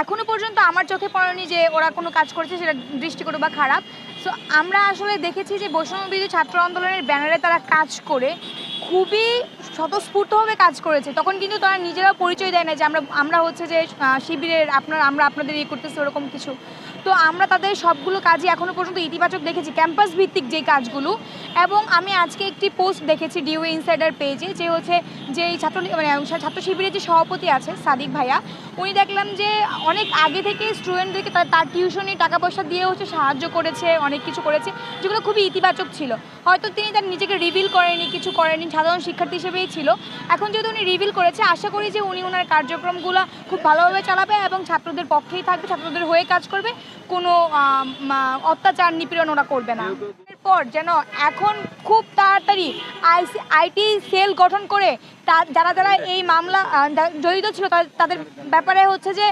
এখনো পর্যন্ত আমার চোখে পড়েনি যে ওরা কোনো কাজ করেছে সেটা দৃষ্টিকটু বা খারাপ। সো আমরা আসলে দেখেছি যে বৈষম্যবিরোধী ছাত্র আন্দোলনের ব্যানারে তারা কাজ করে খুবই স্বতঃস্ফূর্তভাবে কাজ করেছে। তখন কিন্তু তারা নিজেরাও পরিচয় দেয় না যে আমরা হচ্ছে যে শিবিরের আমরা আপনাদের করতেছি ওরকম কিছু। তো আমরা তাদের সবগুলো কাজই এখনো পর্যন্ত ইতিবাচক দেখেছি, ক্যাম্পাস ভিত্তিক যেই কাজগুলো। এবং আমি আজকে একটি পোস্ট দেখেছি ডিওএ ইনসাইডার পেজে, যে হচ্ছে যে এই ছাত্র শিবিরের যে সভাপতি আছে সাদিক ভাইয়া, উনি দেখলাম যে অনেক আগে থেকে স্টুডেন্টদেরকে তার টিউশনি টাকা পয়সা দিয়ে হচ্ছে সাহায্য করেছে, অনেক কিছু করেছে যেগুলো খুবই ইতিবাচক ছিল। হয়তো তিনি তার নিজেকে রিভিল করেনি, কিছু করেনি, সাধারণ শিক্ষার্থী হিসেবেই ছিল। এখন যেহেতু উনি রিভিল করেছে, আশা করি যে উনি ওনার কার্যক্রমগুলো খুব ভালোভাবে চালাবে এবং ছাত্রদের পক্ষেই থাকবে, ছাত্রদের হয়ে কাজ করবে, কোনো অত্যাচার নিপীড়ন ওরা করবে না। এরপর যেন এখন খুব তাড়াতাড়ি আইটি সেল গঠন করে যারা যারা এই মামলা জড়িত ছিল তাদের ব্যাপারে হচ্ছে যে